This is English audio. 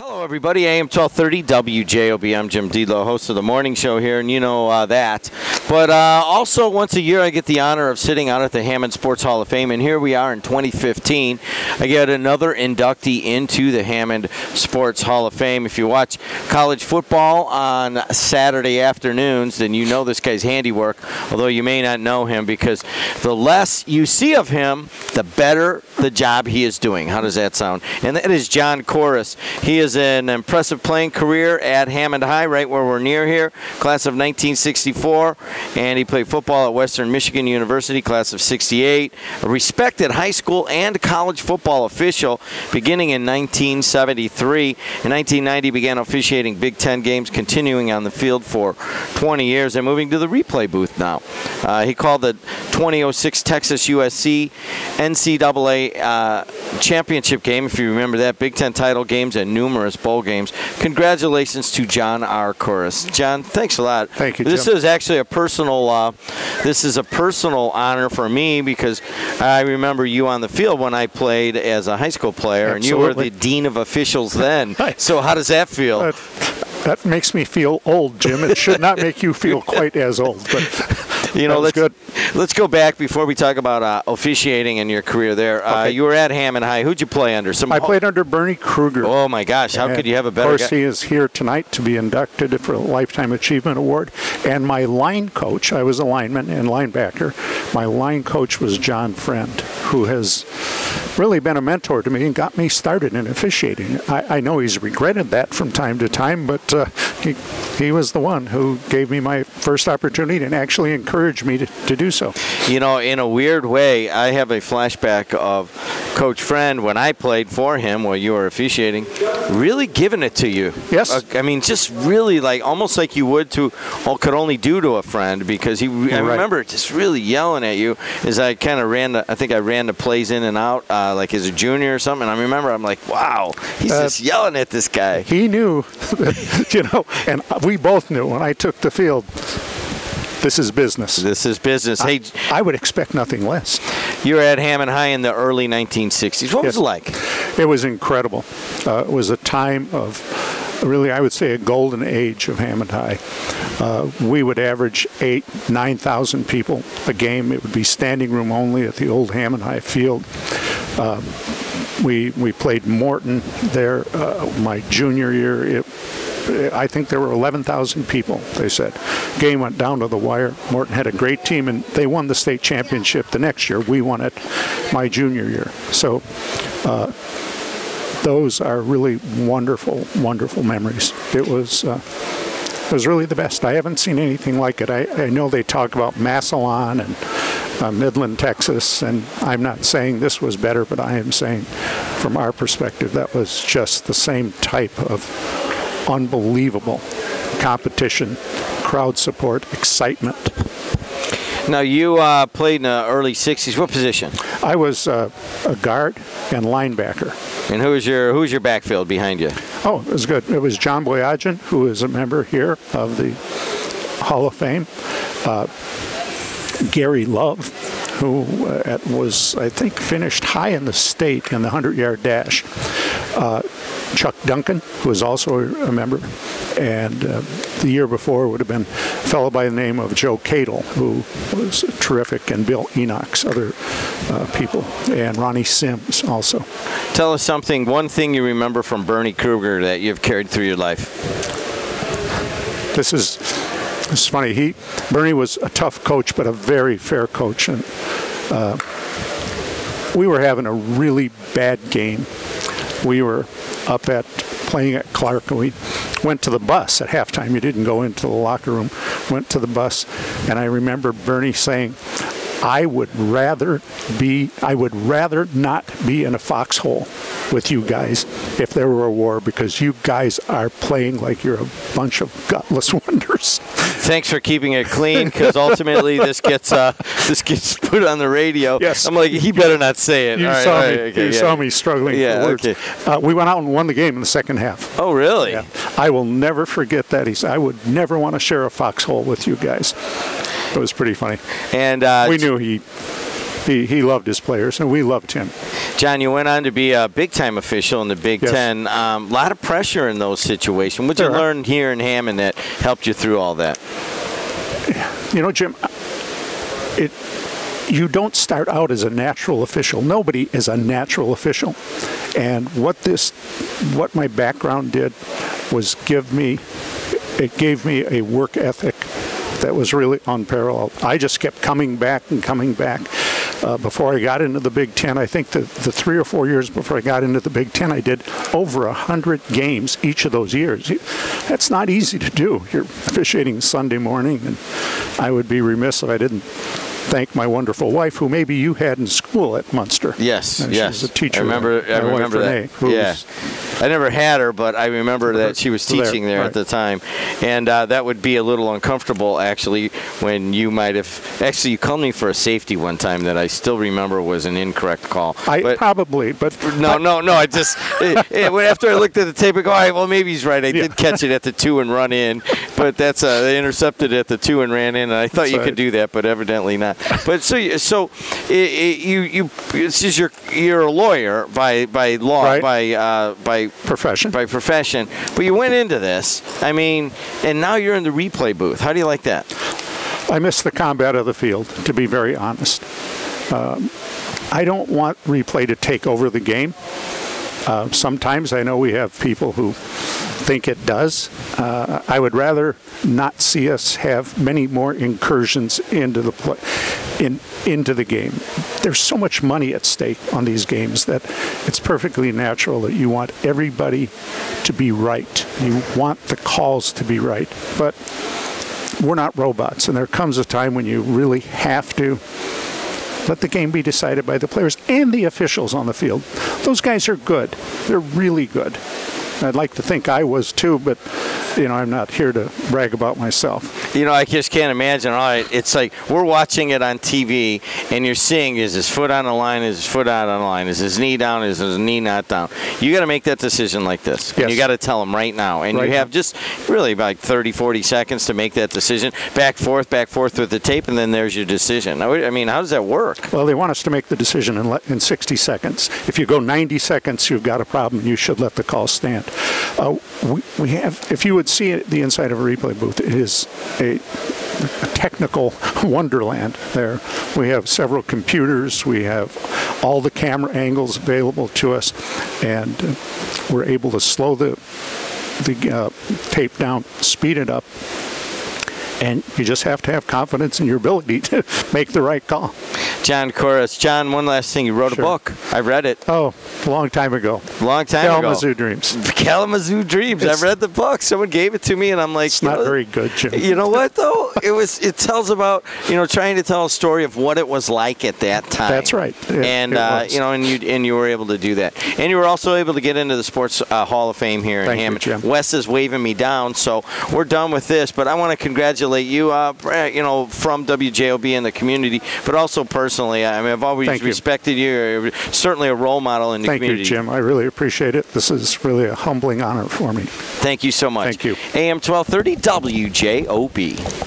Hello, everybody. AM 1230 WJOB. I'm Jim.E.Dedelow, host of the morning show here, and you know that. But also, once a year, I get the honor of sitting out at the Hammond Sports Hall of Fame, and here we are in 2015. I get another inductee into the Hammond Sports Hall of Fame. If you watch college football on Saturday afternoons, then you know this guy's handiwork, although you may not know him, because the less you see of him, the better the job he is doing. How does that sound? And that is John Kouris. He is an impressive playing career at Hammond High, right where we're near here, class of 1964, and he played football at Western Michigan University, class of 68, a respected high school and college football official beginning in 1973. In 1990, began officiating Big Ten games, continuing on the field for 20 years and moving to the replay booth now. He called the 2006 Texas USC NCAA championship game, if you remember that, Big Ten title games and numerous bowl games. Congratulations to John R. Kouris. John, thanks a lot. Thank you, Jim. This is actually a personal honor for me, because I remember you on the field when I played as a high school player. Absolutely. And you were the dean of officials then. So how does that feel? That makes me feel old, Jim. It should not make you feel quite as old, but you know, let's go back before we talk about officiating and your career there. Okay. You were at Hammond High. Who'd you play under? I played under Bernie Kruger. Oh my gosh, how could you have a better guy? Of course, he is here tonight to be inducted for a Lifetime Achievement Award. And my line coach, I was a lineman and linebacker, my line coach was John Friend, who has really been a mentor to me and got me started in officiating. I know he's regretted that from time to time, but he was the one who gave me my first opportunity and actually encouraged me to do so. You know, in a weird way, I have a flashback of Coach Friend when I played for him while you were officiating, really giving it to you. Yes. I mean, just really like, almost like you would to, or could only do to a friend, because I remember just really yelling at you as I kind of I think I ran the plays in and out, like as a junior or something. And I remember I'm like, wow, he's just yelling at this guy. He knew, you know, and we both knew when I took the field, this is business. This is business. Hey, I would expect nothing less. You were at Hammond High in the early 1960s. What was it like? It was incredible. It was a time of, really, I would say, a golden age of Hammond High. We would average 8,000 to 9,000 people a game. It would be standing room only at the old Hammond High field. We played Morton there my junior year. I think there were 11,000 people, they said. Game went down to the wire. Morton had a great team, and they won the state championship the next year. We won it my junior year. So those are really wonderful, wonderful memories. It was really the best. I haven't seen anything like it. I know they talk about Massillon and Midland, Texas, and I'm not saying this was better, but I am saying from our perspective that was just the same type of unbelievable competition, crowd support, excitement. Now, you played in the early 60s. What position? I was a guard and linebacker. And who was your backfield behind you? Oh, it was good. It was John Boyajian, who is a member here of the Hall of Fame. Gary Love, who was, I think, finished high in the state in the 100-yard dash. Chuck Duncan, who was also a member, and the year before would have been a fellow by the name of Joe Cadle, who was terrific, and Bill Enoch's other people, and Ronnie Sims also. Tell us one thing you remember from Bernie Kruger that you've carried through your life. This is funny. Bernie was a tough coach, but a very fair coach, and we were having a really bad game. We were up at playing at Clark, and we went to the bus at halftime. You didn't go into the locker room, went to the bus, and I remember Bernie saying, I would rather not be in a foxhole with you guys if there were a war, because you guys are playing like you're a bunch of gutless wonders. Thanks for keeping it clean, because ultimately this gets put on the radio. Yes. I'm like, he better not say it. You saw me struggling for words. Okay. We went out and won the game in the second half. Oh, really? Yeah. I will never forget that. He said, I would never want to share a foxhole with you guys. It was pretty funny. And we knew he loved his players, and we loved him. John, you went on to be a big-time official in the Big Ten. A lot of pressure in those situations. What did you learn here in Hammond that helped you through all that? You know, Jim, you don't start out as a natural official. Nobody is a natural official. And what my background did was gave me a work ethic that was really unparalleled. I just kept coming back and coming back. Before I got into the Big Ten, I think the 3 or 4 years before I got into the Big Ten, I did over 100 games each of those years. That's not easy to do. You're officiating Sunday morning, and I would be remiss if I didn't thank my wonderful wife, who maybe you had in school at Munster. Yes, She was a teacher. I remember that. Yeah. I never had her, but I remember that she was teaching there at the time. And that would be a little uncomfortable, actually, when you might have... Actually, you called me for a safety one time that I still remember was an incorrect call. Probably, but... No, I just... after I looked at the tape, I go, all right, well, maybe he's right. I did catch it at the 2 and run in, but they intercepted it at the 2 and ran in, and I thought you could do that, but evidently not. But you're a lawyer by law, by profession, but you went into this. I mean, and now you're in the replay booth. How do you like that? I miss the combat of the field, to be very honest. I don't want replay to take over the game. Sometimes I know we have people who think it does. I would rather not see us have many more incursions into the game. There's so much money at stake on these games that it's perfectly natural that you want everybody to be right. You want the calls to be right. But we're not robots, and there comes a time when you really have to let the game be decided by the players and the officials on the field. Those guys are good. They're really good. I'd like to think I was too, but I'm not here to brag about myself. I just can't imagine. All right, it's like we're watching it on TV, and you're seeing, is his foot on the line, is his foot out on the line, is his knee down, is his knee not down? You got to make that decision like this. Yes. And you got to tell them right now. And you have just really about 30, 40 seconds to make that decision. Back, forth with the tape, and then there's your decision. I mean, how does that work? Well, they want us to make the decision in 60 seconds. If you go 90 seconds, you've got a problem. You should let the call stand. We have, if you would see the inside of a replay booth, it is a technical wonderland there. We have several computers. We have all the camera angles available to us, and we're able to slow the tape down, speed it up, and you just have to have confidence in your ability to make the right call. John Kouris. John, one last thing. You wrote a book. I read it. Oh, a long time ago. Kalamazoo Dreams. Kalamazoo Dreams. I've read the book. Someone gave it to me, and I'm like, it's not very good, Jim. You know what, though? It tells about, trying to tell a story of what it was like at that time. That's right. And you were able to do that. And you were also able to get into the Sports Hall of Fame here in Hammond. Thank you, Jim. Wes is waving me down, so we're done with this. But I want to congratulate you, from WJOB and the community, but also personally. I mean, I've always respected you. You're certainly a role model in the community. Thank you, Jim. I really appreciate it. This is really a humbling honor for me. Thank you so much. Thank you. AM 1230 WJOB.